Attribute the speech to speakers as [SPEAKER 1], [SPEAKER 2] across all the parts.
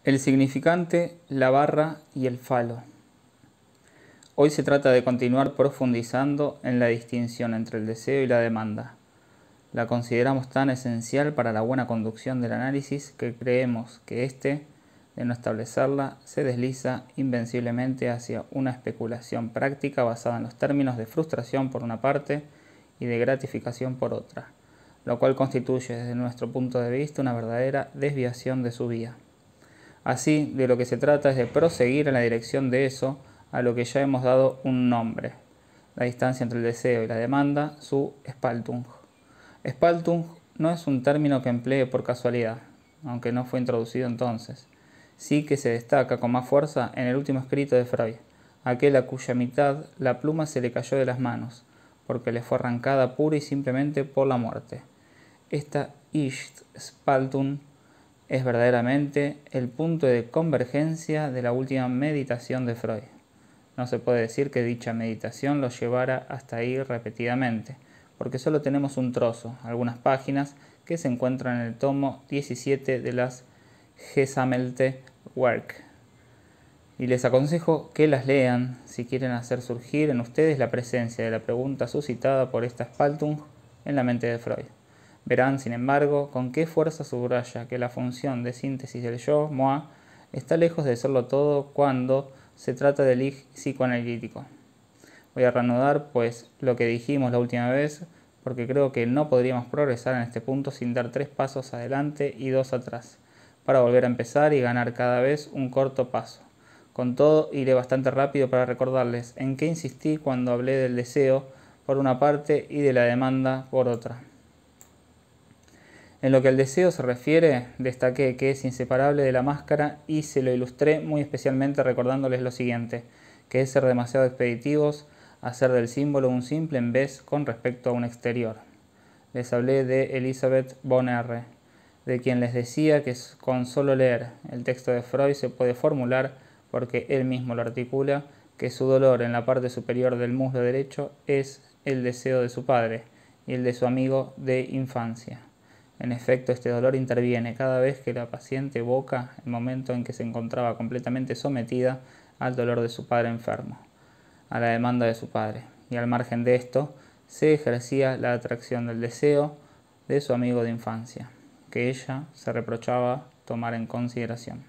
[SPEAKER 1] El significante, la barra y el falo. Hoy se trata de continuar profundizando en la distinción entre el deseo y la demanda. La consideramos tan esencial para la buena conducción del análisis que creemos que éste, de no establecerla, se desliza invenciblemente hacia una especulación práctica basada en los términos de frustración por una parte y de gratificación por otra, lo cual constituye desde nuestro punto de vista una verdadera desviación de su vía. Así, de lo que se trata es de proseguir en la dirección de eso a lo que ya hemos dado un nombre, la distancia entre el deseo y la demanda, su Spaltung. Spaltung no es un término que emplee por casualidad, aunque no fue introducido entonces. Sí que se destaca con más fuerza en el último escrito de Freud, aquel a cuya mitad la pluma se le cayó de las manos, porque le fue arrancada pura y simplemente por la muerte. Esta Ich-Spaltung es verdaderamente el punto de convergencia de la última meditación de Freud. No se puede decir que dicha meditación lo llevara hasta ahí repetidamente, porque solo tenemos un trozo, algunas páginas, que se encuentran en el tomo 17 de las Gesammelte Werk. Y les aconsejo que las lean si quieren hacer surgir en ustedes la presencia de la pregunta suscitada por esta Spaltung en la mente de Freud. Verán, sin embargo, con qué fuerza subraya que la función de síntesis del yo, moi, está lejos de serlo todo cuando se trata del ich psicoanalítico. Voy a reanudar, pues, lo que dijimos la última vez, porque creo que no podríamos progresar en este punto sin dar 3 pasos adelante y 2 atrás, para volver a empezar y ganar cada vez un corto paso. Con todo, iré bastante rápido para recordarles en qué insistí cuando hablé del deseo por una parte y de la demanda por otra. En lo que al deseo se refiere, destaqué que es inseparable de la máscara y se lo ilustré muy especialmente recordándoles lo siguiente, que es ser demasiado expeditivos, hacer del símbolo un simple en vez con respecto a un exterior. Les hablé de Elisabeth von R., de quien les decía que con solo leer el texto de Freud se puede formular, porque él mismo lo articula, que su dolor en la parte superior del muslo derecho es el deseo de su padre y el de su amigo de infancia. En efecto, este dolor interviene cada vez que la paciente evoca el momento en que se encontraba completamente sometida al dolor de su padre enfermo, a la demanda de su padre, y al margen de esto se ejercía la atracción del deseo de su amigo de infancia, que ella se reprochaba tomar en consideración.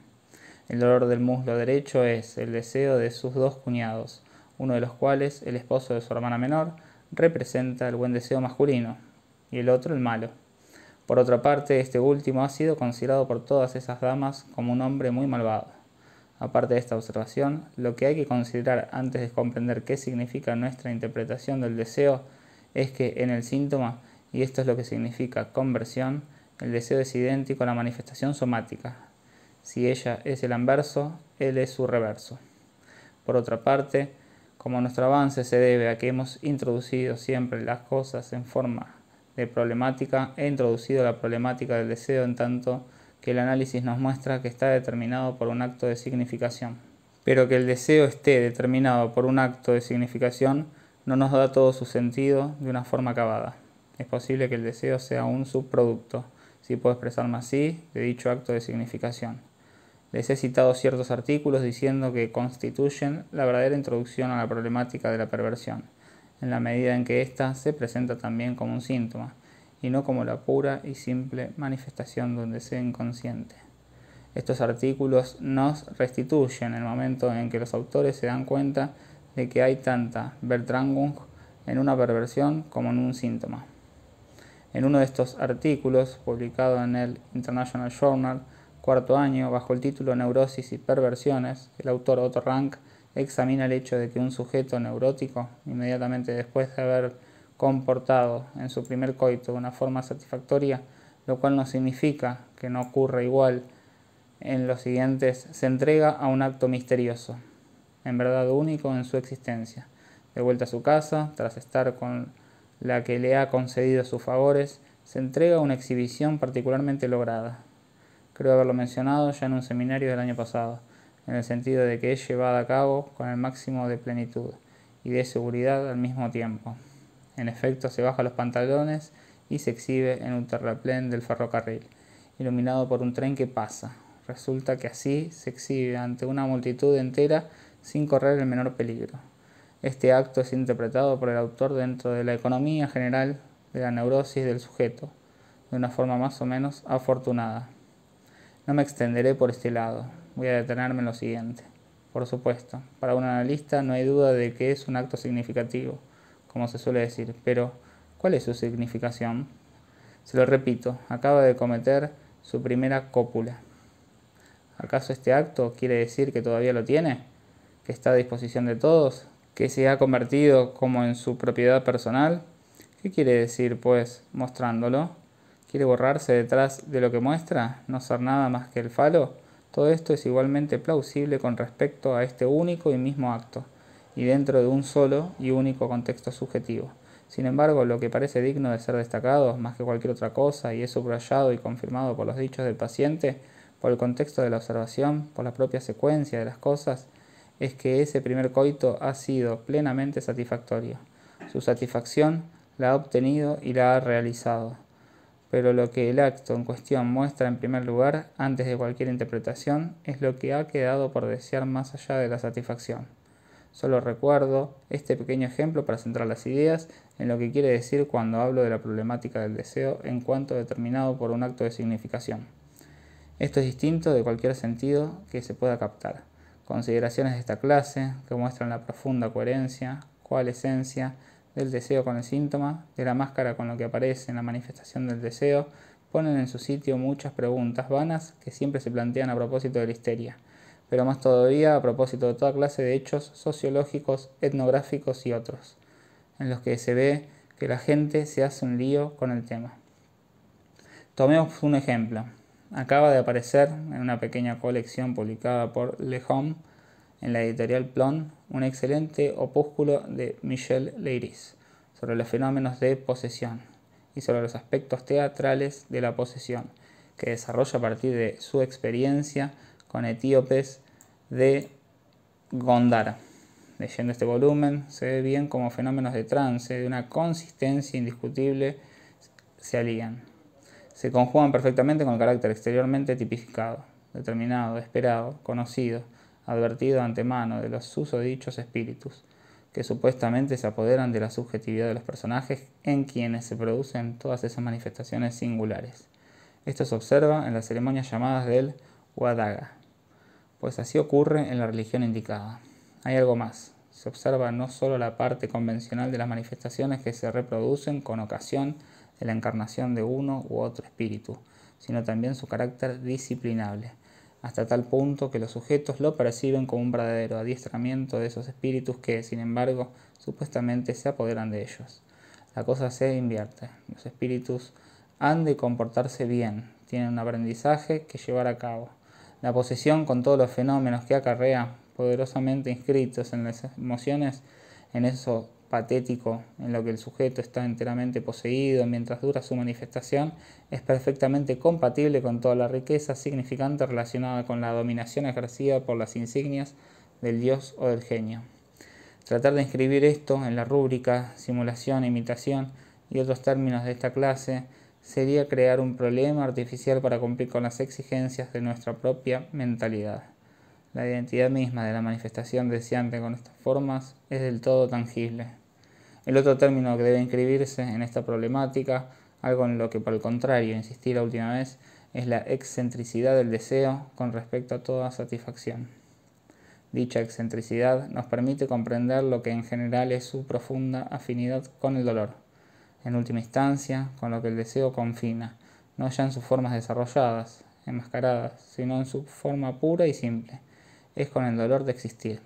[SPEAKER 1] El dolor del muslo derecho es el deseo de sus 2 cuñados, uno de los cuales, el esposo de su hermana menor, representa el buen deseo masculino, y el otro el malo. Por otra parte, este último ha sido considerado por todas esas damas como un hombre muy malvado. Aparte de esta observación, lo que hay que considerar antes de comprender qué significa nuestra interpretación del deseo es que en el síntoma, y esto es lo que significa conversión, el deseo es idéntico a la manifestación somática. Si ella es el anverso, él es su reverso. Por otra parte, como nuestro avance se debe a que hemos introducido siempre las cosas en forma de problemática, he introducido la problemática del deseo en tanto que el análisis nos muestra que está determinado por un acto de significación. Pero que el deseo esté determinado por un acto de significación no nos da todo su sentido de una forma acabada. Es posible que el deseo sea un subproducto, si puedo expresarme así, de dicho acto de significación. Les he citado ciertos artículos diciendo que constituyen la verdadera introducción a la problemática de la perversión, en la medida en que ésta se presenta también como un síntoma, y no como la pura y simple manifestación de un deseo inconsciente. Estos artículos nos restituyen el momento en que los autores se dan cuenta de que hay tanta Vertrangung en una perversión como en un síntoma. En uno de estos artículos, publicado en el International Journal, 4º año, bajo el título Neurosis y perversiones, el autor Otto Rank examina el hecho de que un sujeto neurótico, inmediatamente después de haber comportado en su primer coito de una forma satisfactoria, lo cual no significa que no ocurra igual en los siguientes, se entrega a un acto misterioso, en verdad único en su existencia. De vuelta a su casa, tras estar con la que le ha concedido sus favores, se entrega a una exhibición particularmente lograda. Creo haberlo mencionado ya en un seminario del año pasado, en el sentido de que es llevada a cabo con el máximo de plenitud y de seguridad al mismo tiempo. En efecto, se baja los pantalones y se exhibe en un terraplén del ferrocarril, iluminado por un tren que pasa, Resulta que así se exhibe ante una multitud entera sin correr el menor peligro. Este acto es interpretado por el autor dentro de la economía general de la neurosis del sujeto, de una forma más o menos afortunada. No me extenderé por este lado, voy a detenerme en lo siguiente. Por supuesto, para un analista no hay duda de que es un acto significativo, como se suele decir, pero ¿cuál es su significación? Se lo repito, acaba de cometer su primera cópula. ¿Acaso este acto quiere decir que todavía lo tiene? ¿Que está a disposición de todos? ¿Que se ha convertido como en su propiedad personal? ¿Qué quiere decir, pues, mostrándolo? ¿Quiere borrarse detrás de lo que muestra? ¿No ser nada más que el falo? Todo esto es igualmente plausible con respecto a este único y mismo acto, y dentro de un solo y único contexto subjetivo. Sin embargo, lo que parece digno de ser destacado, más que cualquier otra cosa, y es subrayado y confirmado por los dichos del paciente, por el contexto de la observación, por la propia secuencia de las cosas, es que ese primer coito ha sido plenamente satisfactorio. Su satisfacción la ha obtenido y la ha realizado. Pero lo que el acto en cuestión muestra en primer lugar, antes de cualquier interpretación, es lo que ha quedado por desear más allá de la satisfacción. Solo recuerdo este pequeño ejemplo para centrar las ideas en lo que quiere decir cuando hablo de la problemática del deseo en cuanto determinado por un acto de significación. Esto es distinto de cualquier sentido que se pueda captar. Consideraciones de esta clase, que muestran la profunda coherencia, coalescencia del deseo con el síntoma, de la máscara con lo que aparece en la manifestación del deseo, ponen en su sitio muchas preguntas vanas que siempre se plantean a propósito de la histeria, pero más todavía a propósito de toda clase de hechos sociológicos, etnográficos y otros, en los que se ve que la gente se hace un lío con el tema. Tomemos un ejemplo. Acaba de aparecer en una pequeña colección publicada por Le Homme en la editorial Plon un excelente opúsculo de Michel Leiris sobre los fenómenos de posesión y sobre los aspectos teatrales de la posesión, que desarrolla a partir de su experiencia con etíopes de Gondar. Leyendo este volumen se ve bien cómo fenómenos de trance de una consistencia indiscutible se alían. Se conjugan perfectamente con el carácter exteriormente tipificado, determinado, esperado, conocido, advertido de antemano de los susodichos espíritus, que supuestamente se apoderan de la subjetividad de los personajes en quienes se producen todas esas manifestaciones singulares. Esto se observa en las ceremonias llamadas del Wadaga, pues así ocurre en la religión indicada. Hay algo más. Se observa no solo la parte convencional de las manifestaciones que se reproducen con ocasión de la encarnación de uno u otro espíritu, sino también su carácter disciplinable, hasta tal punto que los sujetos lo perciben como un verdadero adiestramiento de esos espíritus que, sin embargo, supuestamente se apoderan de ellos. La cosa se invierte. Los espíritus han de comportarse bien, tienen un aprendizaje que llevar a cabo. La posesión, con todos los fenómenos que acarrea, poderosamente inscritos en las emociones, en eso patético en lo que el sujeto está enteramente poseído mientras dura su manifestación, es perfectamente compatible con toda la riqueza significante relacionada con la dominación ejercida por las insignias del dios o del genio. Tratar de inscribir esto en la rúbrica, simulación, imitación y otros términos de esta clase sería crear un problema artificial para cumplir con las exigencias de nuestra propia mentalidad. La identidad misma de la manifestación deseante con estas formas es del todo tangible. El otro término que debe inscribirse en esta problemática, algo en lo que por el contrario insistí la última vez, es la excentricidad del deseo con respecto a toda satisfacción. Dicha excentricidad nos permite comprender lo que en general es su profunda afinidad con el dolor, en última instancia con lo que el deseo confina, no ya en sus formas desarrolladas, enmascaradas, sino en su forma pura y simple, es con el dolor de existir.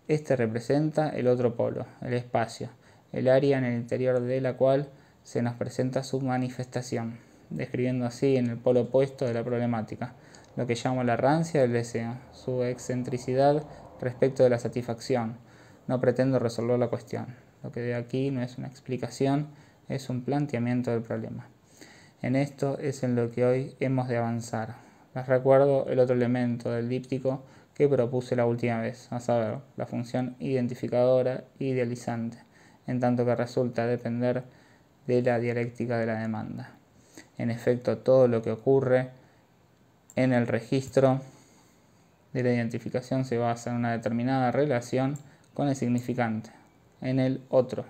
[SPEAKER 1] Este representa el otro polo, el espacio, el área en el interior de la cual se nos presenta su manifestación, describiendo así en el polo opuesto de la problemática, lo que llamo la rancia del deseo, su excentricidad respecto de la satisfacción. No pretendo resolver la cuestión. Lo que de aquí no es una explicación, es un planteamiento del problema. En esto es en lo que hoy hemos de avanzar. Les recuerdo el otro elemento del díptico que propuse la última vez, a saber, la función identificadora idealizante, en tanto que resulta depender de la dialéctica de la demanda. En efecto, todo lo que ocurre en el registro de la identificación se basa en una determinada relación con el significante. En el otro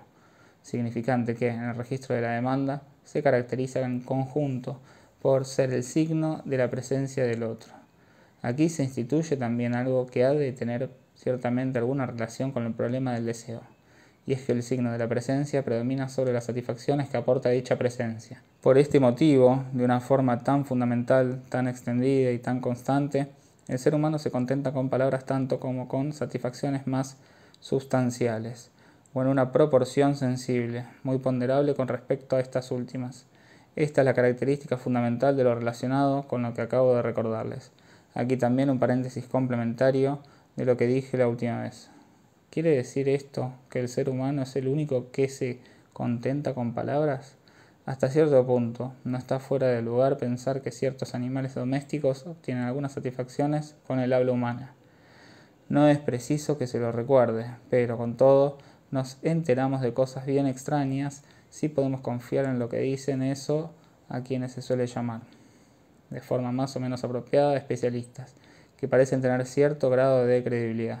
[SPEAKER 1] significante que en el registro de la demanda se caracteriza en conjunto por ser el signo de la presencia del otro. Aquí se instituye también algo que ha de tener ciertamente alguna relación con el problema del deseo, y es que el signo de la presencia predomina sobre las satisfacciones que aporta dicha presencia. Por este motivo, de una forma tan fundamental, tan extendida y tan constante, el ser humano se contenta con palabras tanto como con satisfacciones más sustanciales, o en una proporción sensible, muy ponderable con respecto a estas últimas. Esta es la característica fundamental de lo relacionado con lo que acabo de recordarles. Aquí también un paréntesis complementario de lo que dije la última vez. ¿Quiere decir esto que el ser humano es el único que se contenta con palabras? Hasta cierto punto, no está fuera de lugar pensar que ciertos animales domésticos obtienen algunas satisfacciones con el habla humana. No es preciso que se lo recuerde, pero con todo nos enteramos de cosas bien extrañas si podemos confiar en lo que dicen eso a quienes se suele llamar, de forma más o menos apropiada, especialistas, que parecen tener cierto grado de credibilidad.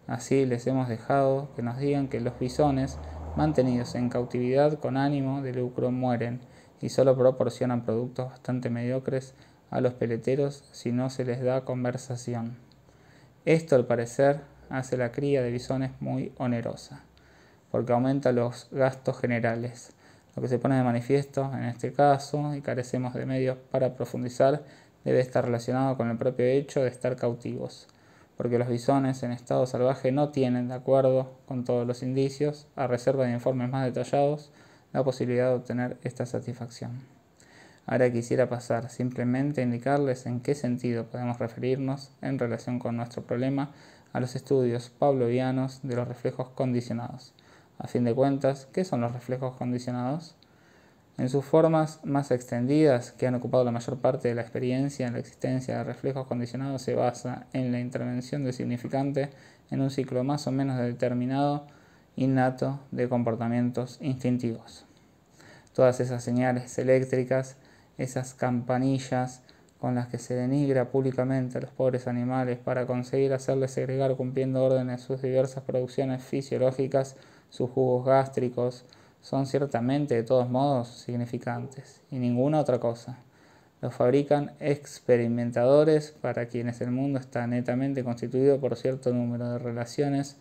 [SPEAKER 1] Así les hemos dejado que nos digan que los bisones, mantenidos en cautividad con ánimo de lucro, mueren y solo proporcionan productos bastante mediocres a los peleteros si no se les da conversación. Esto, al parecer, hace la cría de bisones muy onerosa, porque aumenta los gastos generales. Lo que se pone de manifiesto en este caso, y carecemos de medios para profundizar, debe estar relacionado con el propio hecho de estar cautivos, porque los bisones en estado salvaje no tienen, de acuerdo con todos los indicios, a reserva de informes más detallados, la posibilidad de obtener esta satisfacción. Ahora quisiera pasar simplemente a indicarles en qué sentido podemos referirnos en relación con nuestro problema a los estudios pavlovianos de los reflejos condicionados. A fin de cuentas, ¿qué son los reflejos condicionados? En sus formas más extendidas, que han ocupado la mayor parte de la experiencia en la existencia de reflejos condicionados, se basa en la intervención del significante en un ciclo más o menos determinado, innato, de comportamientos instintivos. Todas esas señales eléctricas, esas campanillas con las que se denigra públicamente a los pobres animales para conseguir hacerles segregar cumpliendo órdenes sus diversas producciones fisiológicas, sus jugos gástricos, son ciertamente de todos modos significantes, y ninguna otra cosa. Los fabrican experimentadores para quienes el mundo está netamente constituido por cierto número de relaciones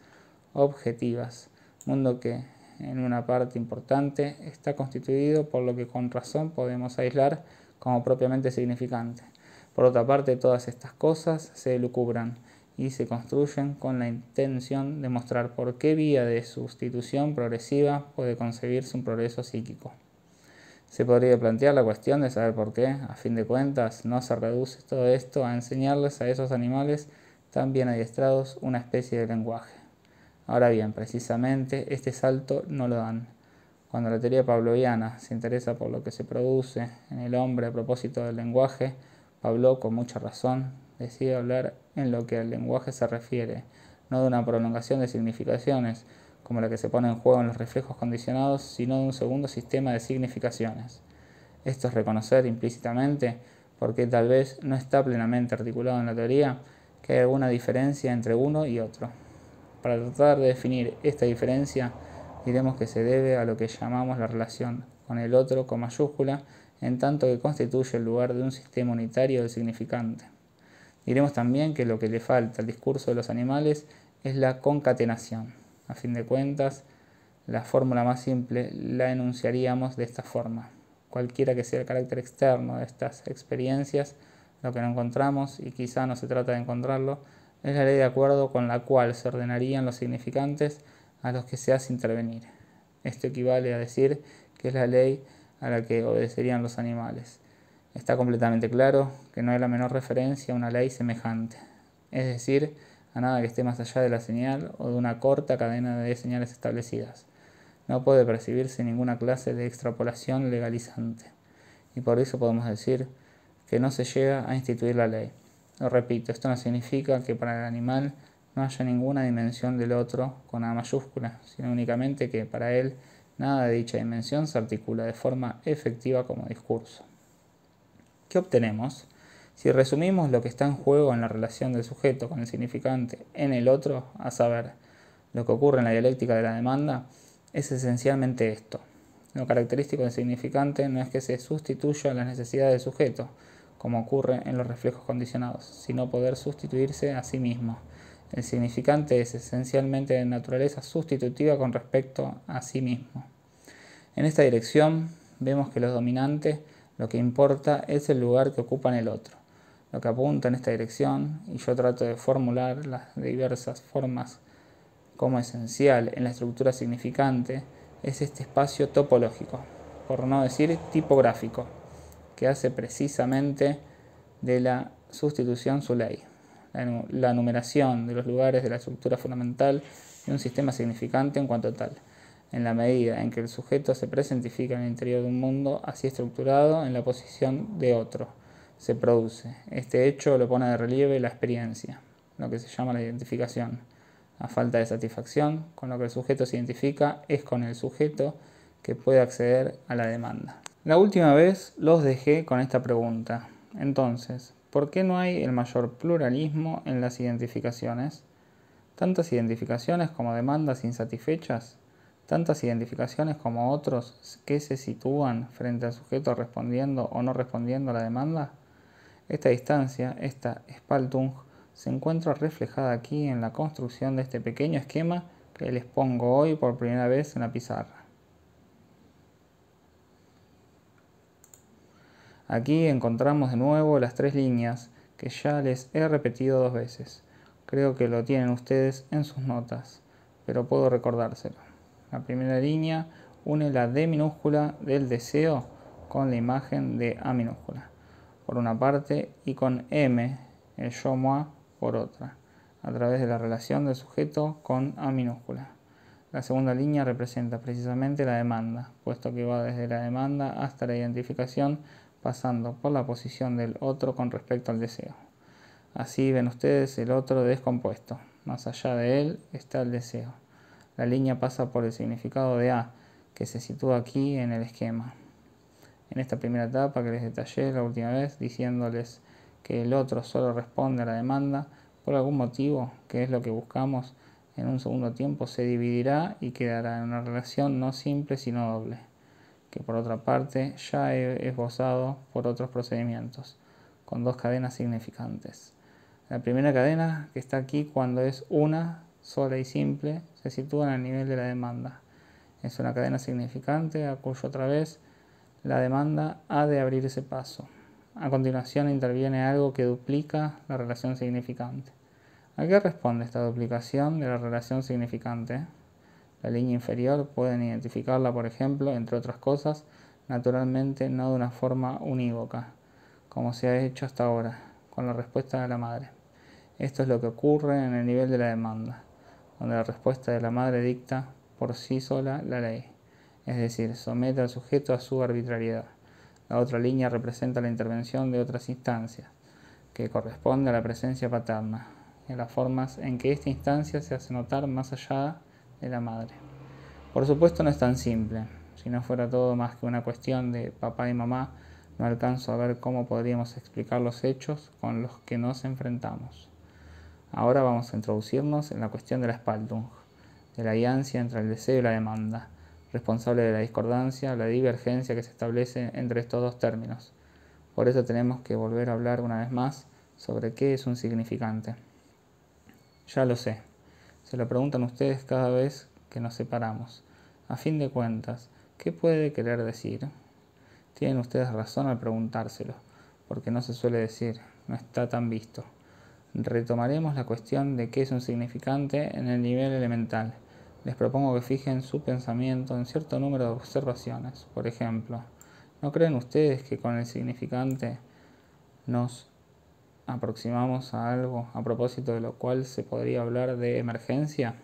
[SPEAKER 1] objetivas, mundo que, en una parte importante, está constituido por lo que con razón podemos aislar como propiamente significante. Por otra parte, todas estas cosas se elucubran y se construyen con la intención de mostrar por qué vía de sustitución progresiva puede concebirse un progreso psíquico. Se podría plantear la cuestión de saber por qué, a fin de cuentas, no se reduce todo esto a enseñarles a esos animales tan bien adiestrados una especie de lenguaje. Ahora bien, precisamente este salto no lo dan. Cuando la teoría pavloviana se interesa por lo que se produce en el hombre a propósito del lenguaje, Pavlov, con mucha razón, decide hablar en lo que al lenguaje se refiere, no de una prolongación de significaciones, como la que se pone en juego en los reflejos condicionados, sino de un segundo sistema de significaciones. Esto es reconocer implícitamente, porque tal vez no está plenamente articulado en la teoría, que hay alguna diferencia entre uno y otro. Para tratar de definir esta diferencia, diremos que se debe a lo que llamamos la relación con el otro con mayúscula, en tanto que constituye el lugar de un sistema unitario del significante. Diremos también que lo que le falta al discurso de los animales es la concatenación. A fin de cuentas, la fórmula más simple la enunciaríamos de esta forma. Cualquiera que sea el carácter externo de estas experiencias, lo que no encontramos, y quizá no se trata de encontrarlo, es la ley de acuerdo con la cual se ordenarían los significantes a los que se hace intervenir. Esto equivale a decir que es la ley a la que obedecerían los animales. Está completamente claro que no hay la menor referencia a una ley semejante, es decir, a nada que esté más allá de la señal o de una corta cadena de señales establecidas. No puede percibirse ninguna clase de extrapolación legalizante, y por eso podemos decir que no se llega a instituir la ley. Lo repito, esto no significa que para el animal no haya ninguna dimensión del otro con A mayúscula, sino únicamente que para él nada de dicha dimensión se articula de forma efectiva como discurso. ¿Qué obtenemos Si resumimos lo que está en juego en la relación del sujeto con el significante en el otro, a saber, lo que ocurre en la dialéctica de la demanda, es esencialmente esto. Lo característico del significante no es que se sustituya las necesidades del sujeto, como ocurre en los reflejos condicionados, sino poder sustituirse a sí mismo. El significante es esencialmente de naturaleza sustitutiva con respecto a sí mismo. En esta dirección vemos que los dominantes lo que importa es el lugar que ocupa en el otro. Lo que apunta en esta dirección, y yo trato de formular las diversas formas como esencial en la estructura significante, es este espacio topológico, por no decir tipográfico, que hace precisamente de la sustitución su ley. La numeración de los lugares de la estructura fundamental de un sistema significante en cuanto tal, en la medida en que el sujeto se presentifica en el interior de un mundo así estructurado en la posición de otro, se produce. Este hecho lo pone de relieve la experiencia, lo que se llama la identificación. A falta de satisfacción, con lo que el sujeto se identifica es con el sujeto que puede acceder a la demanda. La última vez los dejé con esta pregunta. Entonces, ¿por qué no hay el mayor pluralismo en las identificaciones? ¿Tantas identificaciones como demandas insatisfechas? ¿Tantas identificaciones como otros que se sitúan frente al sujeto respondiendo o no respondiendo a la demanda? Esta distancia, esta Spaltung, se encuentra reflejada aquí en la construcción de este pequeño esquema que les pongo hoy por primera vez en la pizarra. Aquí encontramos de nuevo las tres líneas que ya les he repetido 2 veces. Creo que lo tienen ustedes en sus notas, pero puedo recordárselo. La primera línea une la D minúscula del deseo con la imagen de A minúscula, por una parte, y con M, el yo-moi, por otra, a través de la relación del sujeto con A minúscula. La segunda línea representa precisamente la demanda, puesto que va desde la demanda hasta la identificación, pasando por la posición del otro con respecto al deseo. Así ven ustedes el otro descompuesto. Más allá de él está el deseo. La línea pasa por el significado de A, que se sitúa aquí en el esquema. En esta primera etapa que les detallé la última vez, diciéndoles que el otro solo responde a la demanda, por algún motivo, que es lo que buscamos, en un segundo tiempo se dividirá y quedará en una relación no simple sino doble, que por otra parte ya he esbozado por otros procedimientos, con 2 cadenas significantes. La primera cadena, que está aquí cuando es una, sola y simple, se sitúa en el nivel de la demanda. Es una cadena significante a cuyo otra vez la demanda ha de abrir ese paso. A continuación interviene algo que duplica la relación significante. ¿A qué responde esta duplicación de la relación significante? La línea inferior pueden identificarla, por ejemplo, entre otras cosas, naturalmente no de una forma unívoca, como se ha hecho hasta ahora, con la respuesta de la madre. Esto es lo que ocurre en el nivel de la demanda, donde la respuesta de la madre dicta por sí sola la ley, es decir, somete al sujeto a su arbitrariedad. La otra línea representa la intervención de otras instancias, que corresponde a la presencia paterna, y a las formas en que esta instancia se hace notar más allá de la madre. Por supuesto no es tan simple. Si no fuera todo más que una cuestión de papá y mamá, no alcanzo a ver cómo podríamos explicar los hechos con los que nos enfrentamos. Ahora vamos a introducirnos en la cuestión de la Spaltung, de la alianza entre el deseo y la demanda, responsable de la discordancia, la divergencia que se establece entre estos dos términos. Por eso tenemos que volver a hablar una vez más sobre qué es un significante. Ya lo sé, se lo preguntan ustedes cada vez que nos separamos. A fin de cuentas, ¿qué puede querer decir? Tienen ustedes razón al preguntárselo, porque no se suele decir, no está tan visto. Retomaremos la cuestión de qué es un significante en el nivel elemental. Les propongo que fijen su pensamiento en cierto número de observaciones. Por ejemplo, ¿no creen ustedes que con el significante nos aproximamos a algo a propósito de lo cual se podría hablar de emergencia?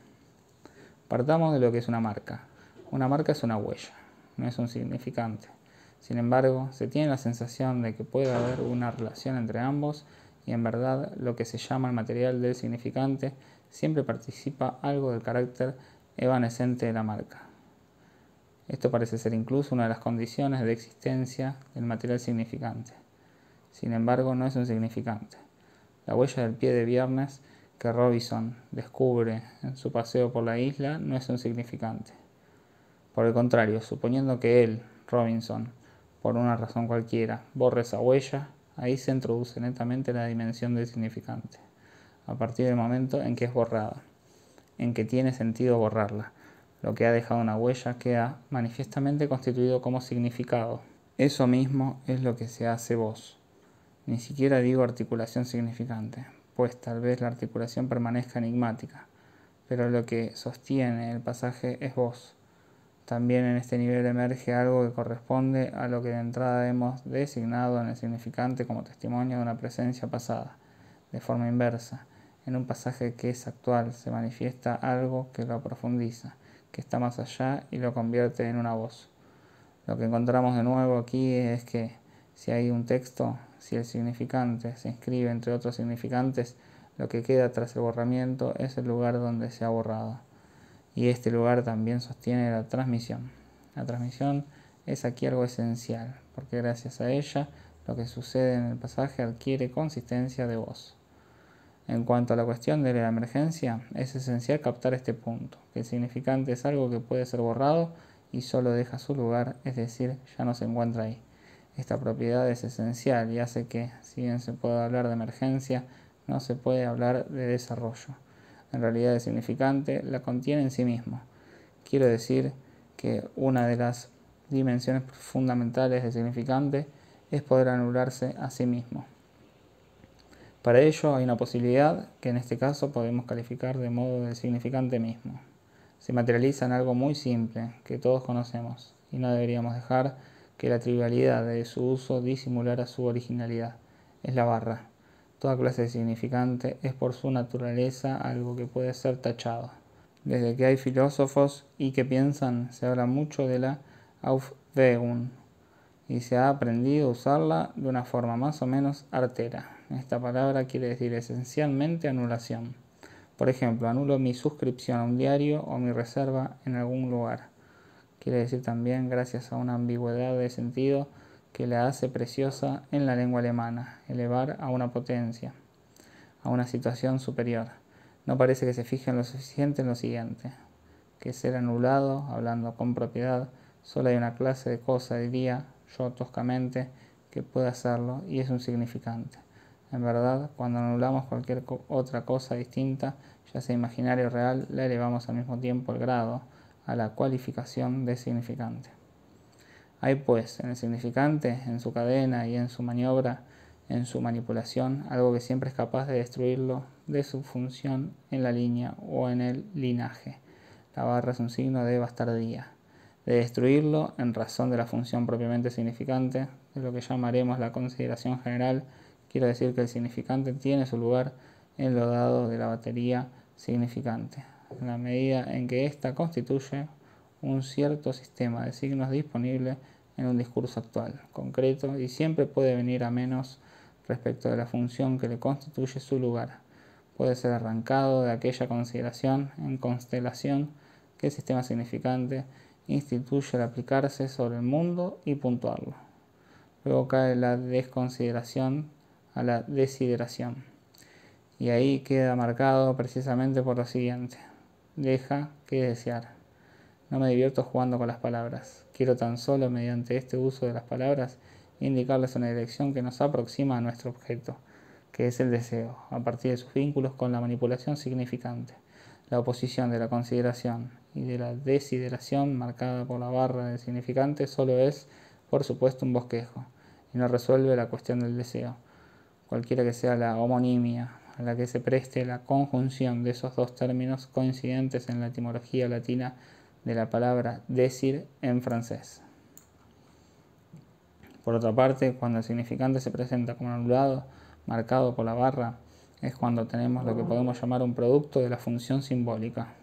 [SPEAKER 1] Partamos de lo que es una marca. Una marca es una huella, no es un significante. Sin embargo, se tiene la sensación de que puede haber una relación entre ambos y en verdad lo que se llama el material del significante siempre participa algo del carácter evanescente de la marca. Esto parece ser incluso una de las condiciones de existencia del material significante. Sin embargo, no es un significante. La huella del pie de viernes que Robinson descubre en su paseo por la isla no es un significante. Por el contrario, suponiendo que él, Robinson, por una razón cualquiera, borre esa huella, ahí se introduce netamente la dimensión del significante, a partir del momento en que es borrada, en que tiene sentido borrarla. Lo que ha dejado una huella queda manifiestamente constituido como significado. Eso mismo es lo que se hace voz. Ni siquiera digo articulación significante, pues tal vez la articulación permanezca enigmática, pero lo que sostiene el pasaje es voz. También en este nivel emerge algo que corresponde a lo que de entrada hemos designado en el significante como testimonio de una presencia pasada. De forma inversa, en un pasaje que es actual se manifiesta algo que lo profundiza, que está más allá y lo convierte en una voz. Lo que encontramos de nuevo aquí es que si hay un texto, si el significante se inscribe entre otros significantes, lo que queda tras el borramiento es el lugar donde se ha borrado. Y este lugar también sostiene la transmisión. La transmisión es aquí algo esencial, porque gracias a ella lo que sucede en el pasaje adquiere consistencia de voz. En cuanto a la cuestión de la emergencia, es esencial captar este punto, que el significante es algo que puede ser borrado y solo deja su lugar, es decir, ya no se encuentra ahí. Esta propiedad es esencial y hace que, si bien se puede hablar de emergencia, no se puede hablar de desarrollo. En realidad el significante la contiene en sí mismo. Quiero decir que una de las dimensiones fundamentales del significante es poder anularse a sí mismo. Para ello hay una posibilidad que en este caso podemos calificar de modo del significante mismo. Se materializa en algo muy simple que todos conocemos y no deberíamos dejar que la trivialidad de su uso disimulara su originalidad. Es la barra. Toda clase de significante es por su naturaleza algo que puede ser tachado. Desde que hay filósofos y que piensan, se habla mucho de la Aufwägung y se ha aprendido a usarla de una forma más o menos artera. Esta palabra quiere decir esencialmente anulación. Por ejemplo, anulo mi suscripción a un diario o mi reserva en algún lugar. Quiere decir también, gracias a una ambigüedad de sentido que la hace preciosa en la lengua alemana, elevar a una potencia, a una situación superior. No parece que se fije en lo suficiente en lo siguiente, que ser anulado, hablando con propiedad, solo hay una clase de cosa, diría yo toscamente, que puede hacerlo y es un significante. En verdad, cuando anulamos cualquier otra cosa distinta, ya sea imaginaria o real, la elevamos al mismo tiempo al grado, a la cualificación de significante. Hay pues en el significante, en su cadena y en su maniobra, en su manipulación, algo que siempre es capaz de destruirlo de su función en la línea o en el linaje. La barra es un signo de bastardía. De destruirlo en razón de la función propiamente significante, de lo que llamaremos la consideración general, quiero decir que el significante tiene su lugar en lo dado de la batería significante, en la medida en que ésta constituye un cierto sistema de signos disponible en un discurso actual, concreto, y siempre puede venir a menos respecto de la función que le constituye su lugar. Puede ser arrancado de aquella consideración en constelación que el sistema significante instituye al aplicarse sobre el mundo y puntuarlo. Luego cae la desconsideración a la desideración. Y ahí queda marcado precisamente por lo siguiente: deja que desear. No me divierto jugando con las palabras. Quiero tan solo, mediante este uso de las palabras, indicarles una dirección que nos aproxima a nuestro objeto, que es el deseo, a partir de sus vínculos con la manipulación significante. La oposición de la consideración y de la desideración marcada por la barra del significante solo es, por supuesto, un bosquejo, y no resuelve la cuestión del deseo, cualquiera que sea la homonimia a la que se preste la conjunción de esos dos términos coincidentes en la etimología latina de la palabra decir en francés. Por otra parte, cuando el significante se presenta como anulado, marcado por la barra, es cuando tenemos lo que podemos llamar un producto de la función simbólica.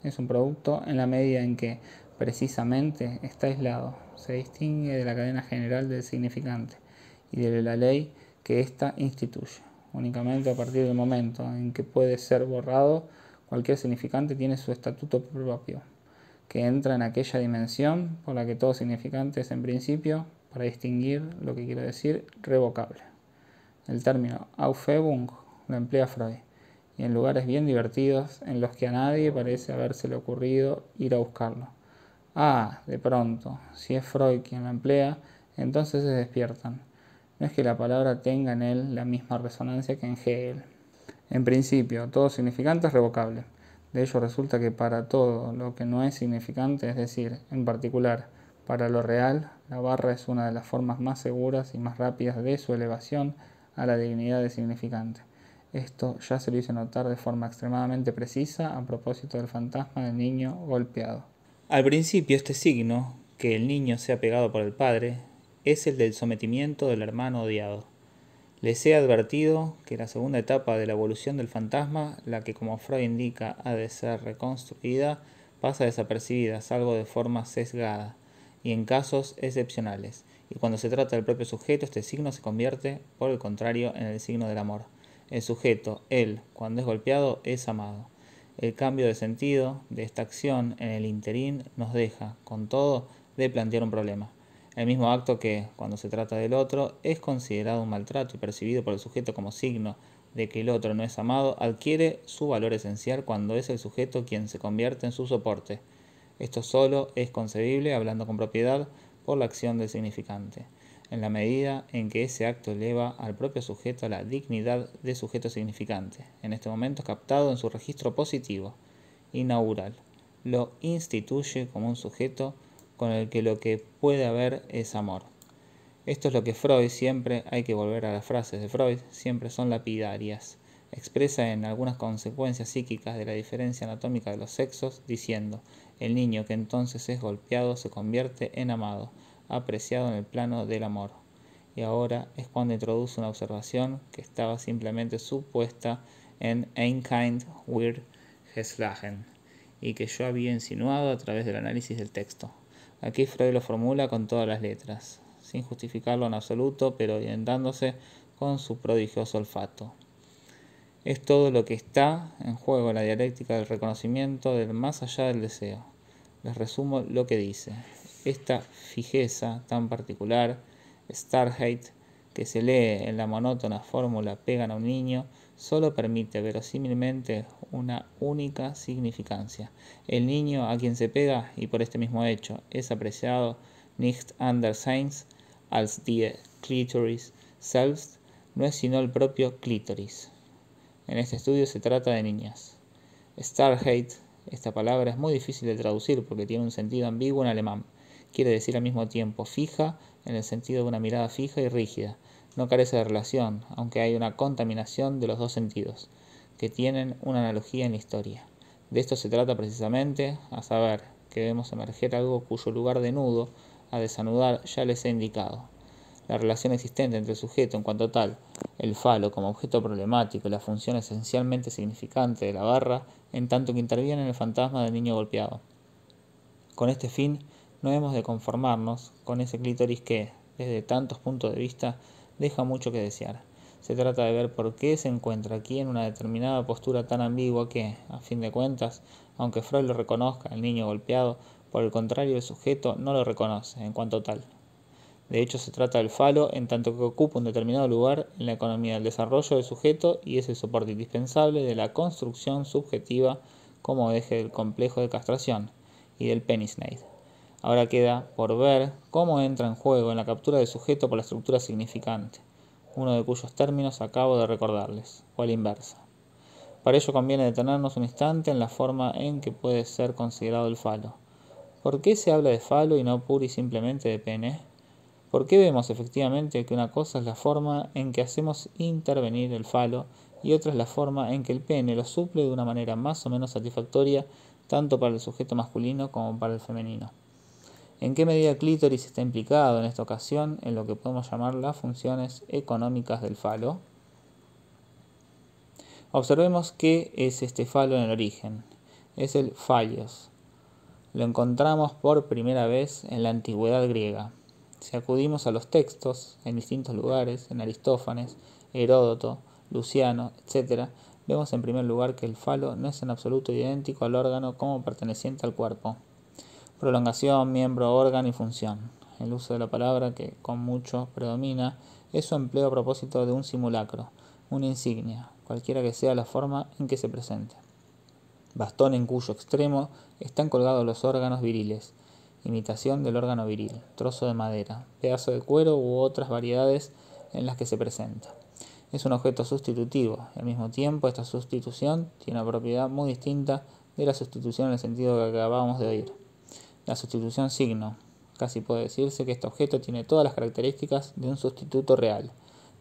[SPEAKER 1] Es un producto en la medida en que, precisamente, está aislado, se distingue de la cadena general del significante y de la ley que ésta instituye. Únicamente a partir del momento en que puede ser borrado, cualquier significante tiene su estatuto propio, que entra en aquella dimensión por la que todo significante es en principio, para distinguir lo que quiero decir, revocable. El término Aufhebung lo emplea Freud, y en lugares bien divertidos en los que a nadie parece habérsele ocurrido ir a buscarlo. Ah, de pronto, si es Freud quien lo emplea, entonces se despiertan. No es que la palabra tenga en él la misma resonancia que en Hegel. En principio, todo significante es revocable. De ello resulta que para todo lo que no es significante, es decir, en particular, para lo real, la barra es una de las formas más seguras y más rápidas de su elevación a la dignidad de significante. Esto ya se lo hice notar de forma extremadamente precisa a propósito del fantasma del niño golpeado. Al principio, este signo, que el niño sea pegado por el padre, es el del sometimiento del hermano odiado. Les he advertido que la segunda etapa de la evolución del fantasma, la que como Freud indica ha de ser reconstruida, pasa desapercibida, salvo de forma sesgada, y en casos excepcionales. Y cuando se trata del propio sujeto, este signo se convierte, por el contrario, en el signo del amor. El sujeto, él, cuando es golpeado, es amado. El cambio de sentido de esta acción en el interín nos deja, con todo, de plantear un problema. El mismo acto que, cuando se trata del otro, es considerado un maltrato y percibido por el sujeto como signo de que el otro no es amado, adquiere su valor esencial cuando es el sujeto quien se convierte en su soporte. Esto solo es concebible, hablando con propiedad, por la acción del significante, en la medida en que ese acto eleva al propio sujeto a la dignidad de sujeto significante, en este momento captado en su registro positivo, inaugural. Lo instituye como un sujeto con el que lo que puede haber es amor. Esto es lo que Freud, siempre hay que volver a las frases de Freud, siempre son lapidarias. Expresa en algunas consecuencias psíquicas de la diferencia anatómica de los sexos, diciendo, el niño que entonces es golpeado se convierte en amado, apreciado en el plano del amor. Y ahora es cuando introduce una observación que estaba simplemente supuesta en Ein Kind wird geschlagen, y que yo había insinuado a través del análisis del texto. Aquí Freud lo formula con todas las letras, sin justificarlo en absoluto, pero orientándose con su prodigioso olfato. Es todo lo que está en juego en la dialéctica del reconocimiento del más allá del deseo. Les resumo lo que dice. Esta fijeza tan particular, Stargate, que se lee en la monótona fórmula pegan a un niño, solo permite verosímilmente una única significancia. El niño a quien se pega, y por este mismo hecho, es apreciado nicht anders als die Klitoris selbst, no es sino el propio clítoris. En este estudio se trata de niñas. Stargate, esta palabra es muy difícil de traducir porque tiene un sentido ambiguo en alemán. Quiere decir al mismo tiempo fija, en el sentido de una mirada fija y rígida. No carece de relación, aunque hay una contaminación de los dos sentidos, que tienen una analogía en la historia. De esto se trata precisamente, a saber, que vemos emerger algo cuyo lugar de nudo, a desanudar, ya les he indicado. La relación existente entre el sujeto en cuanto tal, el falo como objeto problemático y la función esencialmente significante de la barra, en tanto que interviene en el fantasma del niño golpeado. Con este fin, no hemos de conformarnos con ese clítoris que, desde tantos puntos de vista, deja mucho que desear. Se trata de ver por qué se encuentra aquí en una determinada postura tan ambigua que, a fin de cuentas, aunque Freud lo reconozca, el niño golpeado, por el contrario el sujeto no lo reconoce en cuanto tal. De hecho, se trata del falo en tanto que ocupa un determinado lugar en la economía del desarrollo del sujeto y es el soporte indispensable de la construcción subjetiva como eje del complejo de castración y del penisneid. Ahora queda por ver cómo entra en juego en la captura del sujeto por la estructura significante, uno de cuyos términos acabo de recordarles, o a la inversa. Para ello conviene detenernos un instante en la forma en que puede ser considerado el falo. ¿Por qué se habla de falo y no pura y simplemente de pene? ¿Por qué vemos efectivamente que una cosa es la forma en que hacemos intervenir el falo y otra es la forma en que el pene lo suple de una manera más o menos satisfactoria tanto para el sujeto masculino como para el femenino? ¿En qué medida el clítoris está implicado en esta ocasión en lo que podemos llamar las funciones económicas del falo? Observemos qué es este falo en el origen. Es el phallos. Lo encontramos por primera vez en la antigüedad griega. Si acudimos a los textos, en distintos lugares, en Aristófanes, Heródoto, Luciano, etc., vemos en primer lugar que el falo no es en absoluto idéntico al órgano como perteneciente al cuerpo. Prolongación, miembro, órgano y función. El uso de la palabra que con mucho predomina es su empleo a propósito de un simulacro, una insignia, cualquiera que sea la forma en que se presente. Bastón en cuyo extremo están colgados los órganos viriles, imitación del órgano viril, trozo de madera, pedazo de cuero u otras variedades en las que se presenta. Es un objeto sustitutivo y al mismo tiempo esta sustitución tiene una propiedad muy distinta de la sustitución en el sentido que acabamos de oír. La sustitución signo. Casi puede decirse que este objeto tiene todas las características de un sustituto real,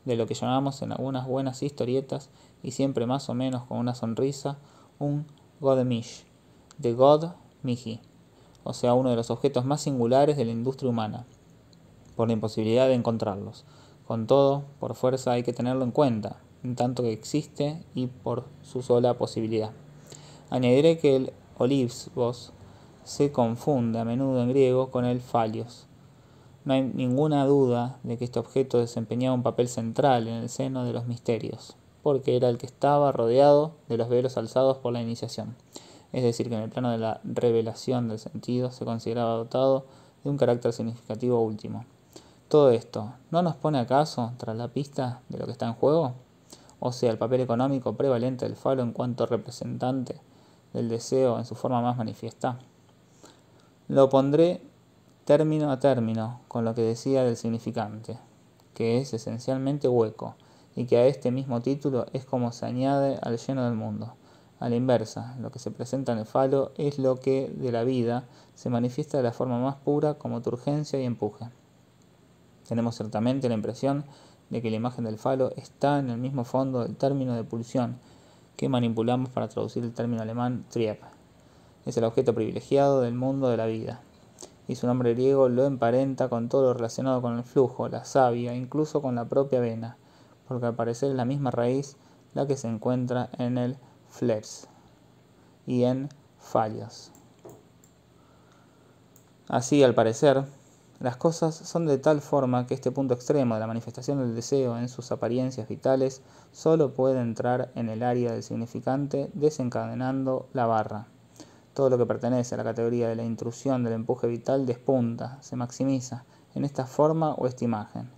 [SPEAKER 1] de lo que llamamos en algunas buenas historietas, y siempre más o menos con una sonrisa, un Godemish, de God Mihi, o sea, uno de los objetos más singulares de la industria humana, por la imposibilidad de encontrarlos. Con todo, por fuerza hay que tenerlo en cuenta, en tanto que existe y por su sola posibilidad. Añadiré que el olivos se confunde a menudo en griego con el phalios. No hay ninguna duda de que este objeto desempeñaba un papel central en el seno de los misterios, porque era el que estaba rodeado de los velos alzados por la iniciación. Es decir, que en el plano de la revelación del sentido se consideraba dotado de un carácter significativo último. Todo esto, ¿no nos pone acaso tras la pista de lo que está en juego? O sea, el papel económico prevalente del falo en cuanto representante del deseo en su forma más manifiesta. Lo pondré término a término con lo que decía del significante, que es esencialmente hueco, y que a este mismo título es como se añade al lleno del mundo. A la inversa, lo que se presenta en el falo es lo que de la vida se manifiesta de la forma más pura como turgencia y empuje. Tenemos ciertamente la impresión de que la imagen del falo está en el mismo fondo del término de pulsión que manipulamos para traducir el término alemán Trieb. Es el objeto privilegiado del mundo de la vida, y su nombre griego lo emparenta con todo lo relacionado con el flujo, la savia, incluso con la propia vena, porque al parecer es la misma raíz la que se encuentra en el flex y en phalios. Así, al parecer, las cosas son de tal forma que este punto extremo de la manifestación del deseo en sus apariencias vitales solo puede entrar en el área del significante desencadenando la barra. Todo lo que pertenece a la categoría de la intrusión del empuje vital despunta, se maximiza en esta forma o esta imagen,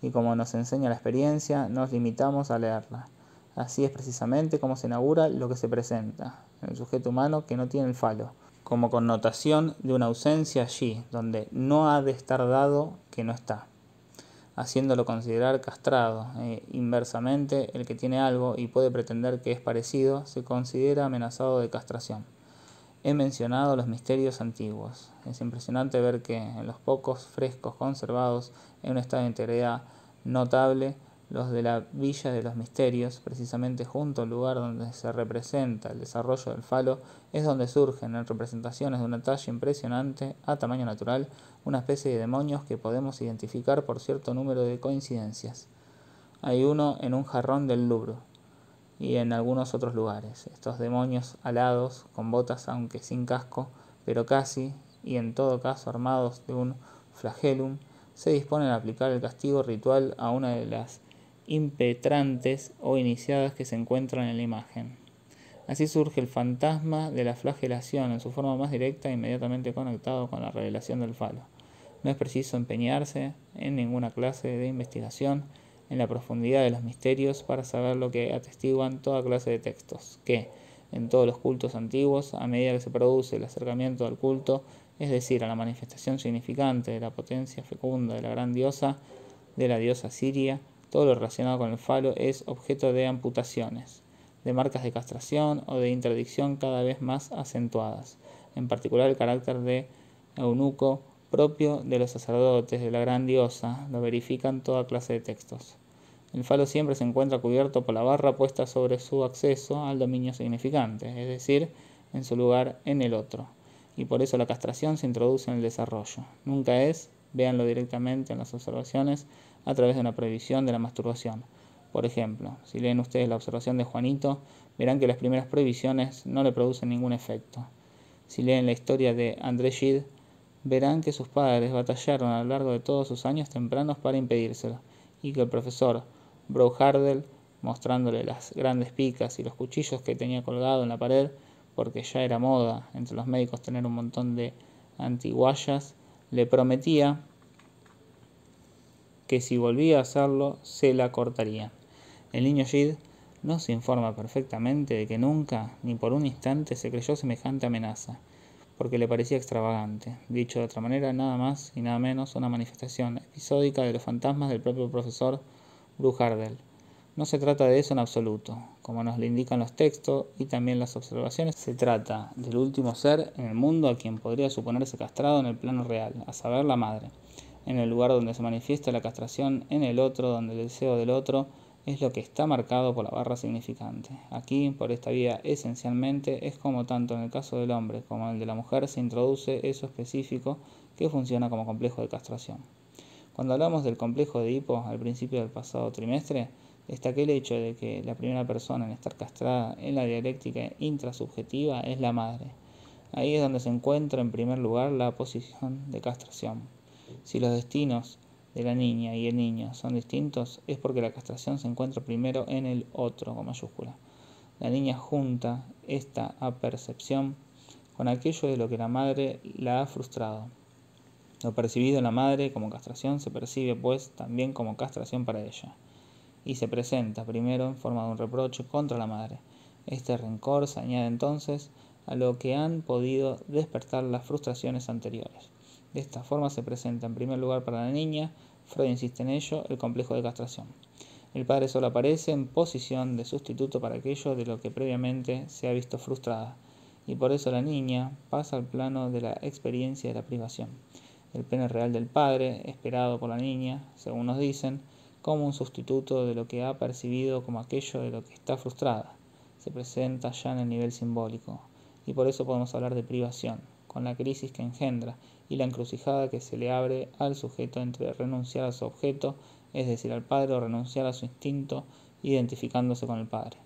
[SPEAKER 1] y como nos enseña la experiencia, nos limitamos a leerla. Así es precisamente como se inaugura lo que se presenta, en el sujeto humano que no tiene el falo, como connotación de una ausencia allí, donde no ha de estar dado que no está, haciéndolo considerar castrado. Inversamente, el que tiene algo y puede pretender que es parecido, se considera amenazado de castración. He mencionado los misterios antiguos. Es impresionante ver que en los pocos frescos conservados en un estado de integridad notable, los de la Villa de los Misterios, precisamente junto al lugar donde se representa el desarrollo del falo, es donde surgen en representaciones de una talla impresionante, a tamaño natural, una especie de demonios que podemos identificar por cierto número de coincidencias. Hay uno en un jarrón del Louvre y en algunos otros lugares. Estos demonios alados, con botas aunque sin casco, pero casi, y en todo caso armados de un flagellum, se disponen a aplicar el castigo ritual a una de las impetrantes o iniciadas que se encuentran en la imagen. Así surge el fantasma de la flagelación en su forma más directa e inmediatamente conectado con la revelación del falo. No es preciso empeñarse en ninguna clase de investigación en la profundidad de los misterios para saber lo que atestiguan toda clase de textos, que, en todos los cultos antiguos, a medida que se produce el acercamiento al culto, es decir, a la manifestación significante de la potencia fecunda de la gran diosa, de la diosa siria, todo lo relacionado con el falo es objeto de amputaciones, de marcas de castración o de interdicción cada vez más acentuadas, en particular el carácter de eunuco propio de los sacerdotes de la gran diosa, lo verifican toda clase de textos. El falo siempre se encuentra cubierto por la barra puesta sobre su acceso al dominio significante, es decir, en su lugar en el otro, y por eso la castración se introduce en el desarrollo. Nunca es, véanlo directamente en las observaciones, a través de una prohibición de la masturbación. Por ejemplo, si leen ustedes la observación de Juanito, verán que las primeras prohibiciones no le producen ningún efecto. Si leen la historia de André Gide, verán que sus padres batallaron a lo largo de todos sus años tempranos para impedírselo, y que el profesor Broughardel, mostrándole las grandes picas y los cuchillos que tenía colgado en la pared, porque ya era moda entre los médicos tener un montón de antiguallas, le prometía que si volvía a hacerlo, se la cortarían. El niño Yid nos informa perfectamente de que nunca, ni por un instante, se creyó semejante amenaza, porque le parecía extravagante. Dicho de otra manera, nada más y nada menos una manifestación episódica de los fantasmas del propio profesor Bruhardel. No se trata de eso en absoluto, como nos lo indican los textos y también las observaciones. Se trata del último ser en el mundo a quien podría suponerse castrado en el plano real, a saber, la madre. En el lugar donde se manifiesta la castración, en el otro, donde el deseo del otro es lo que está marcado por la barra significante. Aquí, por esta vía, esencialmente, es como tanto en el caso del hombre como en el de la mujer se introduce eso específico que funciona como complejo de castración. Cuando hablamos del complejo de Edipo al principio del pasado trimestre, destaqué el hecho de que la primera persona en estar castrada en la dialéctica intrasubjetiva es la madre. Ahí es donde se encuentra en primer lugar la posición de castración. Si los destinos de la niña y el niño son distintos, es porque la castración se encuentra primero en el otro, con mayúscula. La niña junta esta apercepción con aquello de lo que la madre la ha frustrado. Lo percibido en la madre como castración se percibe, pues, también como castración para ella, y se presenta primero en forma de un reproche contra la madre. Este rencor se añade entonces a lo que han podido despertar las frustraciones anteriores. De esta forma se presenta en primer lugar para la niña, Freud insiste en ello, el complejo de castración. El padre solo aparece en posición de sustituto para aquello de lo que previamente se ha visto frustrada, y por eso la niña pasa al plano de la experiencia de la privación. El pene real del padre, esperado por la niña, según nos dicen, como un sustituto de lo que ha percibido como aquello de lo que está frustrada, se presenta ya en el nivel simbólico, y por eso podemos hablar de privación, con la crisis que engendra y la encrucijada que se le abre al sujeto entre renunciar a su objeto, es decir, al padre, o renunciar a su instinto, identificándose con el padre.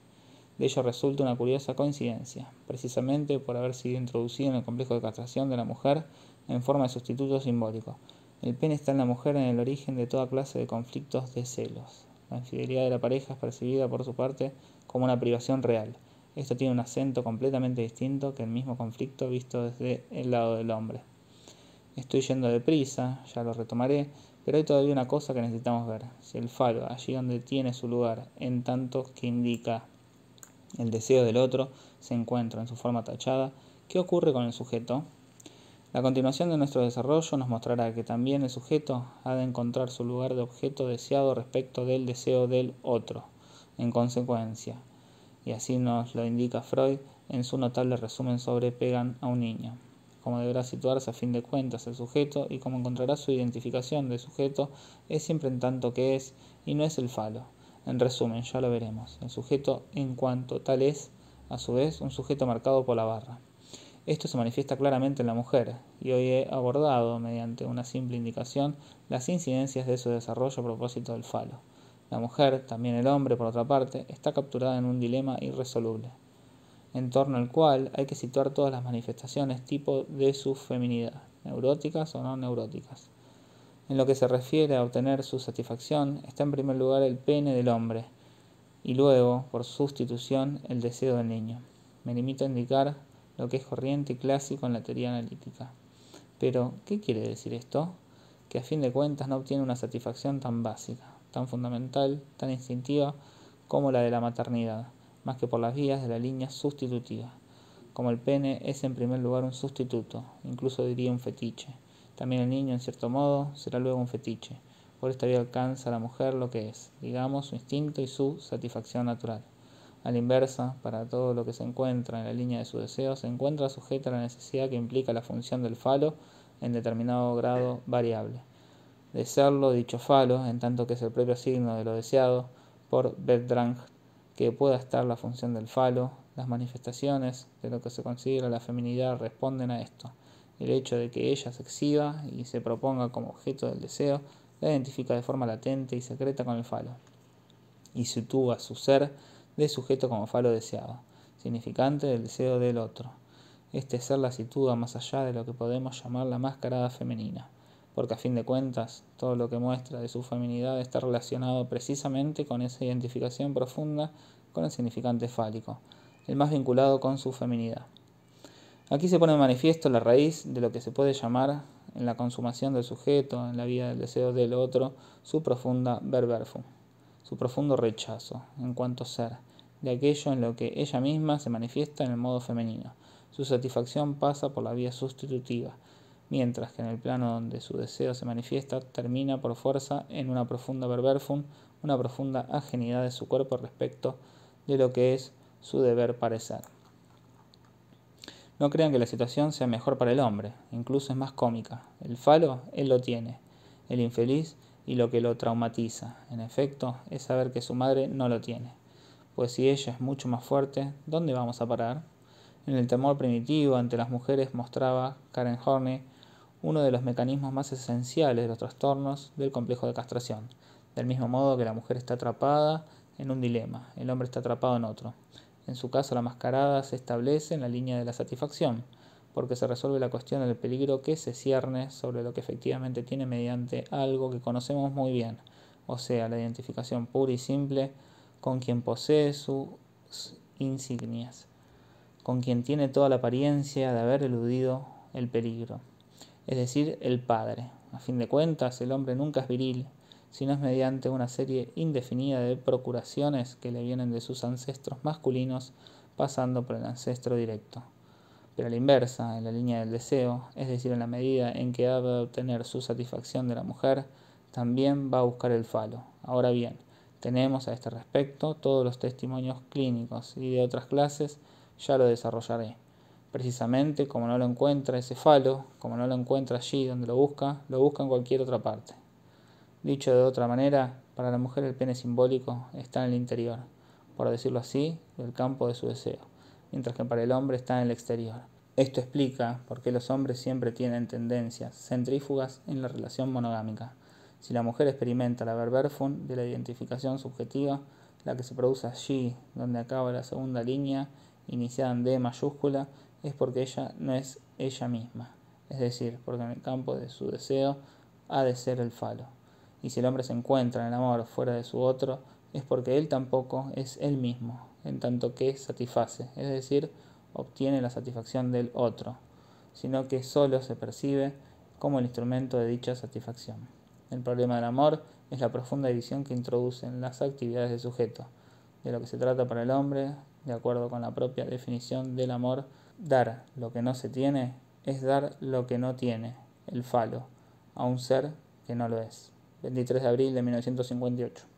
[SPEAKER 1] De ello resulta una curiosa coincidencia, precisamente por haber sido introducido en el complejo de castración de la mujer en forma de sustituto simbólico. El pene está en la mujer en el origen de toda clase de conflictos de celos. La infidelidad de la pareja es percibida por su parte como una privación real. Esto tiene un acento completamente distinto que el mismo conflicto visto desde el lado del hombre. Estoy yendo deprisa, ya lo retomaré, pero hay todavía una cosa que necesitamos ver. Si el falo, allí donde tiene su lugar, en tanto que indica el deseo del otro, se encuentra en su forma tachada, ¿qué ocurre con el sujeto? La continuación de nuestro desarrollo nos mostrará que también el sujeto ha de encontrar su lugar de objeto deseado respecto del deseo del otro, en consecuencia, y así nos lo indica Freud en su notable resumen sobre Pegan a un niño. Cómo deberá situarse a fin de cuentas el sujeto y cómo encontrará su identificación de sujeto es siempre en tanto que es y no es el falo. En resumen, ya lo veremos, el sujeto en cuanto tal es, a su vez, un sujeto marcado por la barra. Esto se manifiesta claramente en la mujer, y hoy he abordado, mediante una simple indicación, las incidencias de su desarrollo a propósito del falo. La mujer, también el hombre por otra parte, está capturada en un dilema irresoluble, en torno al cual hay que situar todas las manifestaciones tipo de su feminidad, neuróticas o no neuróticas. En lo que se refiere a obtener su satisfacción, está en primer lugar el pene del hombre, y luego, por sustitución, el deseo del niño. Me limito a indicar lo que es corriente y clásico en la teoría analítica. Pero, ¿qué quiere decir esto? Que a fin de cuentas no obtiene una satisfacción tan básica, tan fundamental, tan instintiva como la de la maternidad, más que por las vías de la línea sustitutiva. Como el pene es en primer lugar un sustituto, incluso diría un fetiche. También el niño, en cierto modo, será luego un fetiche. Por esta vía alcanza a la mujer lo que es, digamos, su instinto y su satisfacción natural. A la inversa, para todo lo que se encuentra en la línea de su deseo, se encuentra sujeta a la necesidad que implica la función del falo en determinado grado variable. De serlo dicho falo, en tanto que es el propio signo de lo deseado, por Bertrand, que pueda estar la función del falo, las manifestaciones de lo que se considera la feminidad responden a esto. El hecho de que ella se exhiba y se proponga como objeto del deseo, la identifica de forma latente y secreta con el falo, y sitúa su ser de sujeto como falo deseado, significante del deseo del otro. Este ser la sitúa más allá de lo que podemos llamar la mascarada femenina, porque a fin de cuentas todo lo que muestra de su feminidad está relacionado precisamente con esa identificación profunda con el significante fálico, el más vinculado con su feminidad. Aquí se pone de manifiesto la raíz de lo que se puede llamar, en la consumación del sujeto, en la vida del deseo del otro, su profunda verwerfung, su profundo rechazo, en cuanto ser, de aquello en lo que ella misma se manifiesta en el modo femenino. Su satisfacción pasa por la vía sustitutiva, mientras que en el plano donde su deseo se manifiesta termina por fuerza en una profunda verwerfung, una profunda ajenidad de su cuerpo respecto de lo que es su deber parecer. No crean que la situación sea mejor para el hombre, incluso es más cómica. El falo, él lo tiene, el infeliz, y lo que lo traumatiza, en efecto, es saber que su madre no lo tiene. Pues si ella es mucho más fuerte, ¿dónde vamos a parar? En el temor primitivo ante las mujeres mostraba Karen Horney uno de los mecanismos más esenciales de los trastornos del complejo de castración. Del mismo modo que la mujer está atrapada en un dilema, el hombre está atrapado en otro. En su caso, la mascarada se establece en la línea de la satisfacción, porque se resuelve la cuestión del peligro que se cierne sobre lo que efectivamente tiene mediante algo que conocemos muy bien, o sea, la identificación pura y simple con quien posee sus insignias, con quien tiene toda la apariencia de haber eludido el peligro, es decir, el padre. A fin de cuentas, el hombre nunca es viril, sino es mediante una serie indefinida de procuraciones que le vienen de sus ancestros masculinos, pasando por el ancestro directo. Pero a la inversa, en la línea del deseo, es decir, en la medida en que ha de obtener su satisfacción de la mujer, también va a buscar el falo. Ahora bien, tenemos a este respecto todos los testimonios clínicos y de otras clases, ya lo desarrollaré. Precisamente como no lo encuentra ese falo, como no lo encuentra allí donde lo busca en cualquier otra parte. Dicho de otra manera, para la mujer el pene simbólico está en el interior, por decirlo así, del campo de su deseo, mientras que para el hombre está en el exterior. Esto explica por qué los hombres siempre tienen tendencias centrífugas en la relación monogámica. Si la mujer experimenta la verwerfung de la identificación subjetiva, la que se produce allí donde acaba la segunda línea, iniciada en D mayúscula, es porque ella no es ella misma, es decir, porque en el campo de su deseo ha de ser el falo. Y si el hombre se encuentra en el amor fuera de su otro, es porque él tampoco es él mismo, en tanto que satisface, es decir, obtiene la satisfacción del otro, sino que solo se percibe como el instrumento de dicha satisfacción. El problema del amor es la profunda división que introduce en las actividades del sujeto. De lo que se trata para el hombre, de acuerdo con la propia definición del amor, dar lo que no se tiene es dar lo que no tiene, el falo, a un ser que no lo es. 23 de abril de 1958.